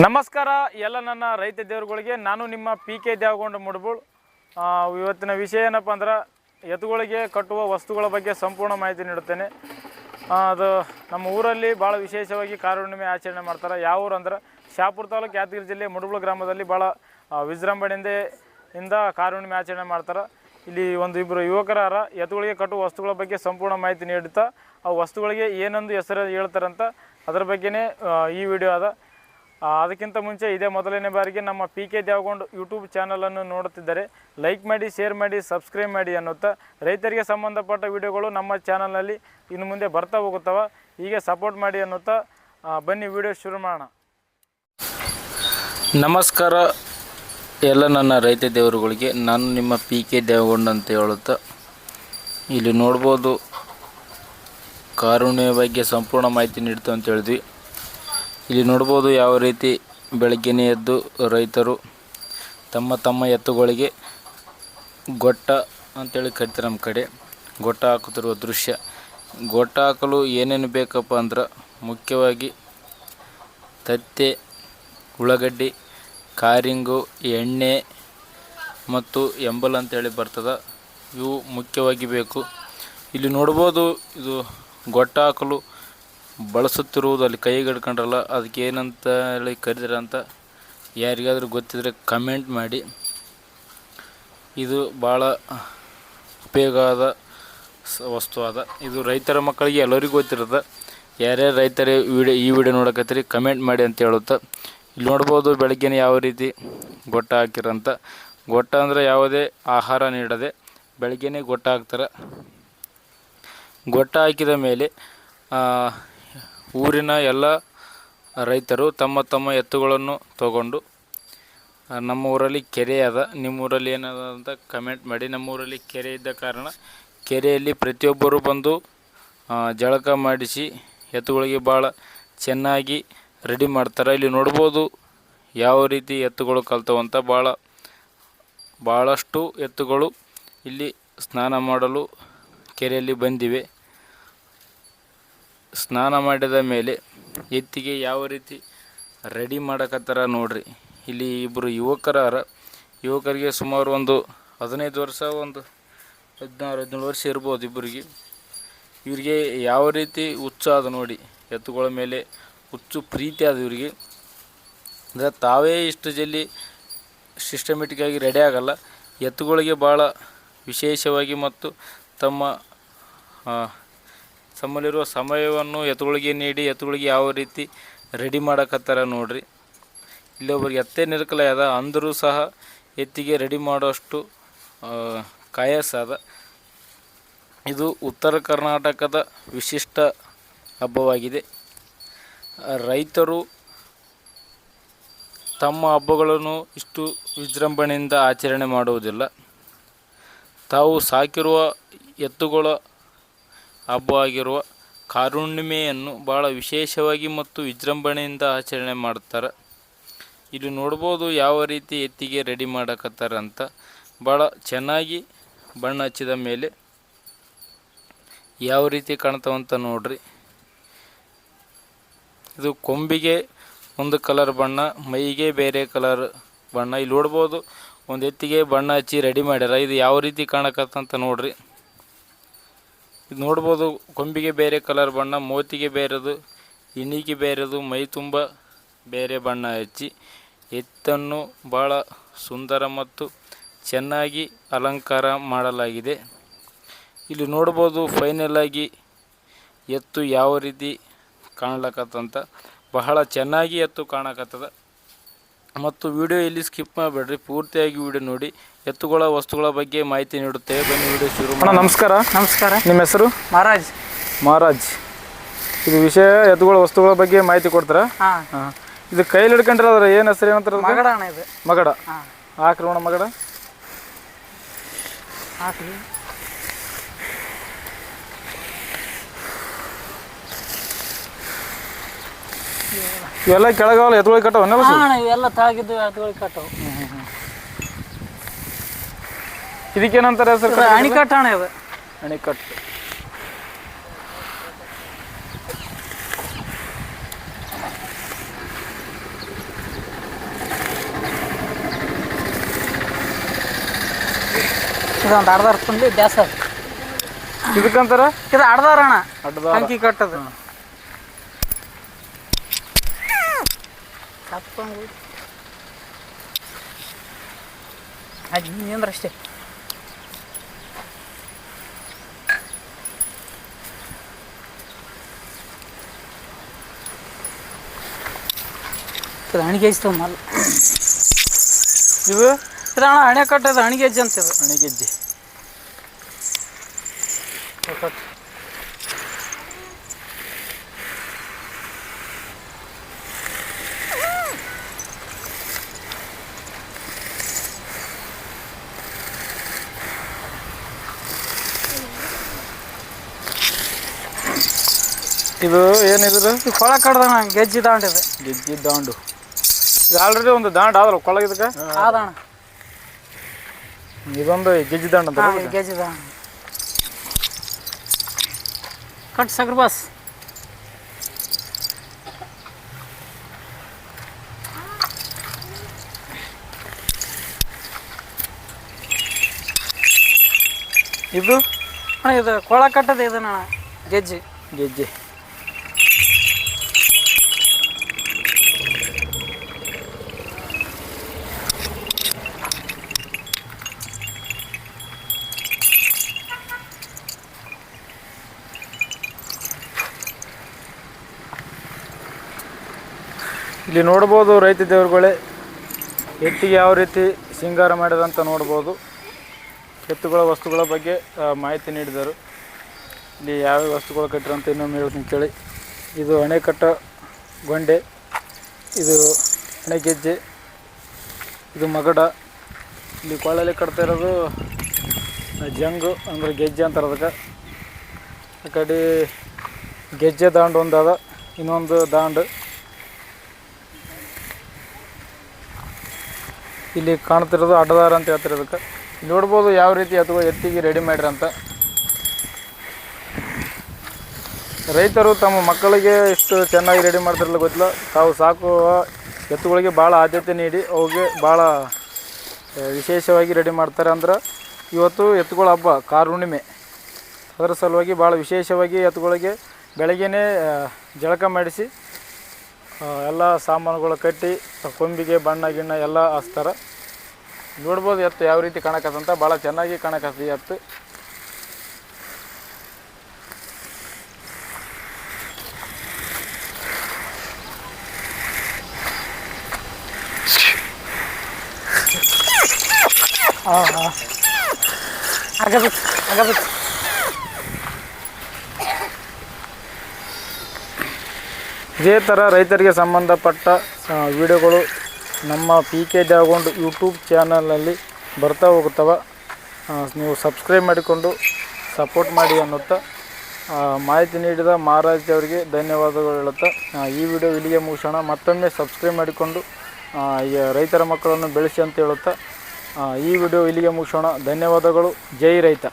ನಮಸ್ಕಾರ ಎಲ್ಲ ನನ್ನ ರೈತ ದೇವರುಗಳಿಗೆ. ನಾನು ನಿಮ್ಮ PK ದೇವಗೊಂಡ ಮುಡಬೂಳ್. ಇವತ್ತಿನ ವಿಷಯ ಏನಪ್ಪ ಅಂದ್ರೆ ಎತ್ತುಗಳಿಗೆ ಕಟ್ಟುವ ವಸ್ತುಗಳ ಬಗ್ಗೆ ಸಂಪೂರ್ಣ ಮಾಹಿತಿ ನೀಡುತ್ತೇನೆ. ಅದು ನಮ್ಮ ಊರಲ್ಲಿ ಭಾಳ ವಿಶೇಷವಾಗಿ ಕಾರುಣ್ಣಿಮೆ ಆಚರಣೆ ಮಾಡ್ತಾರೆ. ಯಾವ ಊರು ಅಂದ್ರೆ ಶಹಾಪುರ ತಾಲೂಕು ಯಾದಗಿರಿ ಜಿಲ್ಲೆ ಮುಡಬೂಳ್ ಗ್ರಾಮದಲ್ಲಿ ಭಾಳ ವಿಜೃಂಭಣೆಯಿಂದ ಕಾರುಣ್ಣಿಮೆ ಆಚರಣೆ ಮಾಡ್ತಾರೆ. ಇಲ್ಲಿ ಇಬ್ಬರು ಯುವಕರಾರ ಎತ್ತುಗಳಿಗೆ ಕಟ್ಟುವ ವಸ್ತುಗಳ ಬಗ್ಗೆ ಸಂಪೂರ್ಣ ಮಾಹಿತಿ ನೀಡುತ್ತಾ ಆ ವಸ್ತುಗಳಿಗೆ ಏನೊಂದು ಹೆಸರು ಹೇಳ್ತಾರಂತ ಅದರ ಬಗ್ಗೆನೇ ಈ ವಿಡಿಯೋ ಅದ. ಅದಕ್ಕಿಂತ ಮುಂಚೆ ಇದೇ ಮೊದಲನೇ ಬಾರಿಗೆ ನಮ್ಮ PK ದೇವಗೊಂಡ ಯೂಟ್ಯೂಬ್ ಚಾನಲನ್ನು ನೋಡುತ್ತಿದ್ದರೆ ಲೈಕ್ ಮಾಡಿ, ಶೇರ್ ಮಾಡಿ, ಸಬ್ಸ್ಕ್ರೈಬ್ ಮಾಡಿ ಅನ್ನುತ್ತಾ ರೈತರಿಗೆ ಸಂಬಂಧಪಟ್ಟ ವಿಡಿಯೋಗಳು ನಮ್ಮ ಚಾನಲ್ನಲ್ಲಿ ಇನ್ನು ಮುಂದೆ ಬರ್ತಾ ಹೋಗುತ್ತವೆ. ಹೀಗೆ ಸಪೋರ್ಟ್ ಮಾಡಿ ಅನ್ನುತ್ತಾ ಬನ್ನಿ ವಿಡಿಯೋ ಶುರು ಮಾಡೋಣ. ನಮಸ್ಕಾರ ಎಲ್ಲ ನನ್ನ ರೈತ ದೇವರುಗಳಿಗೆ. ನಾನು ನಿಮ್ಮ PK ದೇವಗೊಂಡ ಅಂತ ಹೇಳುತ್ತಾ ಇಲ್ಲಿ ನೋಡ್ಬೋದು ಕಾರುಣ್ಯ ಬಗ್ಗೆ ಸಂಪೂರ್ಣ ಮಾಹಿತಿ ನೀಡ್ತು ಅಂತ ಹೇಳಿದ್ವಿ. ಇಲ್ಲಿ ನೋಡ್ಬೋದು ಯಾವ ರೀತಿ ಬೆಳಗ್ಗೆನೇ ಎದ್ದು ರೈತರು ತಮ್ಮ ಎತ್ತುಗಳಿಗೆ ಗೊಟ್ಟ ಅಂತೇಳಿ ಕರಿತಾರೆ. ನಮ್ಮ ಕಡೆ ಗೊಟ್ಟ ಹಾಕುತ್ತಿರುವ ದೃಶ್ಯ. ಗೊಟ್ಟ ಹಾಕಲು ಏನೇನು ಬೇಕಪ್ಪ ಅಂದ್ರೆ ಮುಖ್ಯವಾಗಿ ತತ್ತೆ, ಉಳ್ಳಾಗಡ್ಡಿ, ಕಾರಿಂಗು, ಎಣ್ಣೆ ಮತ್ತು ಎಂಬಲ್ ಅಂತೇಳಿ ಬರ್ತದೆ. ಇವು ಮುಖ್ಯವಾಗಿ ಬೇಕು. ಇಲ್ಲಿ ನೋಡ್ಬೋದು ಇದು ಗೊಟ್ಟ ಹಾಕಲು ಬಳಸುತ್ತಿರುವುದು ಅಲ್ಲಿ ಕೈಗೆ ಹಿಡ್ಕೊಂಡ್ರಲ್ಲ ಅದಕ್ಕೆ ಏನಂತ ಹೇಳಿ ಕರೀತಾರೆ ಅಂತ ಯಾರಿಗಾದರೂ ಗೊತ್ತಿದ್ರೆ ಕಮೆಂಟ್ ಮಾಡಿ. ಇದು ಭಾಳ ಉಪಯೋಗವಾದ ವಸ್ತು ಅದ. ಇದು ರೈತರ ಮಕ್ಕಳಿಗೆ ಎಲ್ಲರಿಗೂ ಗೊತ್ತಿರುತ್ತೆ. ಯಾರ್ಯಾರು ರೈತರೇ ಈ ವಿಡಿಯೋ ನೋಡಕತ್ತೀರಿ ಕಮೆಂಟ್ ಮಾಡಿ ಅಂತ ಹೇಳುತ್ತಾ ಇಲ್ಲಿ ನೋಡ್ಬೋದು ಬೆಳಗ್ಗೆನೇ ಯಾವ ರೀತಿ ಗೊಟ್ಟ ಹಾಕಿರಂತ. ಗೊಟ್ಟ ಅಂದರೆ ಯಾವುದೇ ಆಹಾರ ನೀಡದೆ ಬೆಳಗ್ಗೆನೇ ಗೊಟ್ಟ ಹಾಕ್ತಾರೆ. ಗೊಟ್ಟ ಹಾಕಿದ ಮೇಲೆ ಊರಿನ ಎಲ್ಲ ರೈತರು ತಮ್ಮ ಎತ್ತುಗಳನ್ನು ತಗೊಂಡು ನಮ್ಮ ಊರಲ್ಲಿ ಕೆರೆ ಅದ, ನಿಮ್ಮ ಊರಲ್ಲಿ ಏನದ ಅಂತ ಕಮೆಂಟ್ ಮಾಡಿ. ನಮ್ಮ ಊರಲ್ಲಿ ಕೆರೆ ಇದ್ದ ಕಾರಣ ಕೆರೆಯಲ್ಲಿ ಪ್ರತಿಯೊಬ್ಬರು ಬಂದು ಜಳಕ ಮಾಡಿಸಿ ಎತ್ತುಗಳಿಗೆ ಭಾಳ ಚೆನ್ನಾಗಿ ರೆಡಿ ಮಾಡ್ತಾರೆ. ಇಲ್ಲಿ ನೋಡ್ಬೋದು ಯಾವ ರೀತಿ ಎತ್ತುಗಳು ಕಲ್ತವಂತ. ಭಾಳಷ್ಟು ಎತ್ತುಗಳು ಇಲ್ಲಿ ಸ್ನಾನ ಮಾಡಲು ಕೆರೆಯಲ್ಲಿ ಬಂದಿವೆ. ಸ್ನಾನ ಮಾಡಿದ ಮೇಲೆ ಎತ್ತಿಗೆ ಯಾವ ರೀತಿ ರೆಡಿ ಮಾಡಕತ್ತಾರ ನೋಡ್ರಿ. ಇಲ್ಲಿ ಇಬ್ಬರು ಯುವಕರಿಗೆ ಸುಮಾರು ಒಂದು 15 ವರ್ಷ, ಒಂದು 16-17 ವರ್ಷ ಇರ್ಬೋದು ಇಬ್ಬರಿಗೆ. ಇವರಿಗೆ ಯಾವ ರೀತಿ ಹುಚ್ಚು ಅದು ನೋಡಿ, ಎತ್ತುಗಳ ಮೇಲೆ ಹುಚ್ಚು ಪ್ರೀತಿ ಅದು ಇವರಿಗೆ. ಅಂದರೆ ತಾವೇ ಇಷ್ಟು ಜಲ್ದಿ ಸಿಸ್ಟಮೆಟಿಕ್ಕಾಗಿ ರೆಡಿ ಆಗಲ್ಲ. ಎತ್ತುಗಳಿಗೆ ಭಾಳ ವಿಶೇಷವಾಗಿ ಮತ್ತು ತಮ್ಮಲ್ಲಿರುವ ಸಮಯವನ್ನು ಎತ್ತುಗಳಿಗೆ ನೀಡಿ ಎತ್ತುಗಳಿಗೆ ಯಾವ ರೀತಿ ರೆಡಿ ಮಾಡಕತ್ತಾರ ನೋಡ್ರಿ. ಇಲ್ಲಿ ಒಬ್ಬರಿಗೆ ಎತ್ತೇ ನಿರ್ಕಲ ಅದ ಅಂದರೂ ಸಹ ಎತ್ತಿಗೆ ರೆಡಿ ಮಾಡೋಷ್ಟು ಕಾಯಸ ಅದ. ಇದು ಉತ್ತರ ಕರ್ನಾಟಕದ ವಿಶಿಷ್ಟ ಹಬ್ಬವಾಗಿದೆ. ರೈತರು ತಮ್ಮ ಹಬ್ಬಗಳನ್ನು ಇಷ್ಟು ವಿಜೃಂಭಣೆಯಿಂದ ಆಚರಣೆ ಮಾಡುವುದಿಲ್ಲ. ತಾವು ಸಾಕಿರುವ ಎತ್ತುಗಳ ಹಬ್ಬವಾಗಿರುವ ಕಾರುಣ್ಣಿಮೆಯನ್ನು ಭಾಳ ವಿಶೇಷವಾಗಿ ಮತ್ತು ವಿಜೃಂಭಣೆಯಿಂದ ಆಚರಣೆ ಮಾಡ್ತಾರೆ. ಇಲ್ಲಿ ನೋಡ್ಬೋದು ಯಾವ ರೀತಿ ಎತ್ತಿಗೆ ರೆಡಿ ಮಾಡಕತ್ತಾರ ಅಂತ. ಭಾಳ ಚೆನ್ನಾಗಿ ಬಣ್ಣ ಹಚ್ಚಿದ ಮೇಲೆ ಯಾವ ರೀತಿ ಕಾಣ್ತಾವಂತ ನೋಡ್ರಿ. ಇದು ಕೊಂಬಿಗೆ ಒಂದು ಕಲರ್ ಬಣ್ಣ, ಮೈಗೆ ಬೇರೆ ಕಲರ್ ಬಣ್ಣ. ಇಲ್ಲಿ ನೋಡ್ಬೋದು ಒಂದು ಎತ್ತಿಗೆ ಬಣ್ಣ ಹಚ್ಚಿ ರೆಡಿ ಮಾಡ್ಯಾರ. ಇದು ಯಾವ ರೀತಿ ಕಾಣಕತ್ತಂತ ನೋಡ್ರಿ. ಇದು ನೋಡ್ಬೋದು ಕೊಂಬಿಗೆ ಬೇರೆ ಕಲರ್ ಬಣ್ಣ, ಮೋತಿಗೆ ಬೇರೆದು, ಇಣಿಗೆ ಬೇರೆದು, ಮೈ ತುಂಬ ಬೇರೆ ಬಣ್ಣ ಹಚ್ಚಿ ಎತ್ತನ್ನು ಭಾಳ ಸುಂದರ ಮತ್ತು ಚೆನ್ನಾಗಿ ಅಲಂಕಾರ ಮಾಡಲಾಗಿದೆ. ಇಲ್ಲಿ ನೋಡ್ಬೋದು ಫೈನಲ್ ಆಗಿ ಎತ್ತು ಯಾವ ರೀತಿ ಕಾಣ್ಲಕತ್ತಂತ. ಬಹಳ ಚೆನ್ನಾಗಿ ಎತ್ತು ಕಾಣಕತ್ತದ. ಮತ್ತು ವಿಡಿಯೋ ಇಲ್ಲಿ ಸ್ಕಿಪ್ ಮಾಡಬೇಡ್ರಿ, ಪೂರ್ತಿಯಾಗಿ ವಿಡಿಯೋ ನೋಡಿ. ಎತ್ತುಗಳ ವಸ್ತುಗಳ ಬಗ್ಗೆ ಮಾಹಿತಿ ನೀಡುತ್ತೇವೆ. ಬನ್ನಿ ವಿಡಿಯೋ ಶುರು ಮಾಡೋಣ. ನಮಸ್ಕಾರ. ನಿಮ್ಮ ಹೆಸರು? ಮಹಾರಾಜ್. ಇದು ವಿಷಯ ಎತ್ತುಗಳ ವಸ್ತುಗಳ ಬಗ್ಗೆ ಮಾಹಿತಿ ಕೊಡ್ತಾರ? ಇದು ಕೈಲಿ ಹಿಡ್ಕೊಂಡ್ರೆ ಏನು ಹೆಸರು ಏನಂತಾರೆ? ಮಗಡ. ಹಾಕ್ರಿ ನೋಡ ಮಗಡ. ಇವೆಲ್ಲ ಕೆಳಗಾವಲ್ಲ ಎತ್ತುಗಳಿಗೆ ಕಟ್ಟವ? ಇವೆಲ್ಲ ತಾಗಿದ್ದು ಎತ್ತುಗಳಿಗೆ ಕಟ್ಟವು. ಇದಕ್ಕೇನಂತಾರೆ ಹೆಸರು? ಅಣಿಕಟ್ಟು ಅಣ್ಣ. ಇದು ಅಣಿಕಟ್ಟು. ಇದೊಂದು ಅರ್ಧ ಕುಂಡ್ಲಿ ದ್ಯಾಸ ಅದು. ಇದಕ್ಕಂತಾರ ಇದು ಅರ್ಧಾರ ಅಣ್ಣ ಅಡ್ಡದಾರ. ಅಂಕಿ ಕಟ್ಟದು ತಪ್ಪಂಗೆ ಅಂದ್ರೆ ಅಷ್ಟೇ. ಇದು ಹಣಿಗೆ ಹಚ್ತವ ಮಲ್ಲ ಇದು ಇದು ಅಣ್ಣ ಹಣೆ ಕಟ್ಟದು ಹಣಿಗೆ ಹೆಜ್ಜೆ ಅಂತಿದೆ. ಅಣಿಗೆಜ್ಜೆ. ಇದು ಏನಿದ್ರು ಕೊಳ ಕಡ್ದಣ್ಣ ಗೆಜ್ಜಿ ದಾಂಡಿದೆ. ಗೆಜ್ಜಿ ದಾಂಡು. ಇದು ಆಲ್ರೆಡಿ ಒಂದು ದಾಂಡು ಆದಲ್ಲ ಕೊಳಗ ಇದಕ್ಕೆ ಆದಣ್ಣ. ಇದೊಂದು ಗೆಜ್ಜಿ ದಾಂಡು ಅಂತ ಗೆಜ್ಜಿ ದಾಂಡ ಕಟ್ ಸಗ್ರ ಬಸ್. ಇದು ಅಣ್ಣ ಇದು ಕೊಳ ಕಟ್ಟದೆ ಇದಣ್ಣ ಗೆಜ್ಜಿ. ಗೆಜ್ಜೆ. ಇಲ್ಲಿ ನೋಡ್ಬೋದು ರೈತ ದೇವರುಗಳೇ ಎತ್ತಿಗೆ ಯಾವ ರೀತಿ ಶೃಂಗಾರ ಮಾಡಿದಂತ ನೋಡ್ಬೋದು. ಎತ್ತುಗಳ ವಸ್ತುಗಳ ಬಗ್ಗೆ ಮಾಹಿತಿ ನೀಡಿದರು. ಇಲ್ಲಿ ಯಾವ್ಯಾವ ವಸ್ತುಗಳು ಕಟ್ಟಿರಂತ ಇನ್ನೊಮ್ಮೆ ಹೇಳ್ತೀನಿ ಕೇಳಿ. ಇದು ಅಣೆಕಟ್ಟ ಗೊಂಡೆ, ಇದು ಅಣೆಗೆಜ್ಜೆ, ಇದು ಮಗಡ. ಇಲ್ಲಿ ಕೊಳ್ಳಲ್ಲಿ ಕಟ್ತಾ ಇರೋದು ಜಂಗು ಅಂದ್ರೆ ಗೆಜ್ಜೆ ಅಂತಾರೆ ಅದಕ್ಕೆ. ಆ ಕಡೆ ಗೆಜ್ಜೆ ದಾಂಡು ಒಂದು ಅದ, ಇನ್ನೊಂದು ದಾಂಡು. ಇಲ್ಲಿ ಕಾಣ್ತಿರೋದು ಅಡ್ಡದಾರ ಅಂತ ಹೇಳ್ತಾರೆ ಅದಕ್ಕೆ. ಇಲ್ಲಿ ನೋಡ್ಬೋದು ಯಾವ ರೀತಿ ಅಥವಾ ಎತ್ತಿಗೆ ರೆಡಿ ಮಾಡಿರಂತ. ರೈತರು ತಮ್ಮ ಮಕ್ಕಳಿಗೆ ಇಷ್ಟು ಚೆನ್ನಾಗಿ ರೆಡಿ ಮಾಡ್ತಿರಲ್ಲ ಗೊತ್ತಿಲ್ಲ. ತಾವು ಸಾಕುವ ಎತ್ತುಗಳಿಗೆ ಭಾಳ ಆದ್ಯತೆ ನೀಡಿ ಅವುಗೆ ಭಾಳ ವಿಶೇಷವಾಗಿ ರೆಡಿ ಮಾಡ್ತಾರೆ. ಅಂದ್ರೆ ಇವತ್ತು ಎತ್ತುಗಳ ಹಬ್ಬ ಕಾರುಣ್ಣಿಮೆ, ಅದರ ಸಲುವಾಗಿ ಭಾಳ ವಿಶೇಷವಾಗಿ ಎತ್ತುಗಳಿಗೆ ಬೆಳಗ್ಗೆನೇ ಜಳಕ ಮಾಡಿಸಿ ಎಲ್ಲ ಸಾಮಾನುಗಳು ಕಟ್ಟಿ ಕೊಂಬಿಗೆ ಬಣ್ಣ ಗಿಣ್ಣ ಎಲ್ಲ ಹಚ್ತಾರೆ. ನೋಡ್ಬೋದು ಎತ್ತು ಯಾವ ರೀತಿ ಕಾಣಕತ್ತಂತ, ಭಾಳ ಚೆನ್ನಾಗಿ ಕಾಣಕತ್ತ ಎತ್ತು. ಆಗಬೇಕು ಇದೇ ಥರ ರೈತರಿಗೆ ಸಂಬಂಧಪಟ್ಟ ವಿಡಿಯೋಗಳು ನಮ್ಮ PK ಡ್ಯಾಗೊಂಡು ಯೂಟ್ಯೂಬ್ ಚಾನಲಲ್ಲಿ ಬರ್ತಾ ಹೋಗುತ್ತವೆ. ನೀವು ಸಬ್ಸ್ಕ್ರೈಬ್ ಮಾಡಿಕೊಂಡು ಸಪೋರ್ಟ್ ಮಾಡಿ ಅನ್ನುತ್ತಾ ಮಾಹಿತಿ ನೀಡಿದ ಮಹಾರಾಜ್ ಅವರಿಗೆ ಧನ್ಯವಾದಗಳು ಹೇಳುತ್ತಾ ಈ ವಿಡಿಯೋ ಇಲ್ಲಿಗೆ ಮುಗಿಸೋಣ. ಮತ್ತೊಮ್ಮೆ ಸಬ್ಸ್ಕ್ರೈಬ್ ಮಾಡಿಕೊಂಡು ರೈತರ ಮಕ್ಕಳನ್ನು ಬೆಳೆಸಿ ಅಂತ ಹೇಳುತ್ತಾ ಈ ವಿಡಿಯೋ ಇಲ್ಲಿಗೆ ಮುಗಿಸೋಣ. ಧನ್ಯವಾದಗಳು. ಜೈ ರೈತ.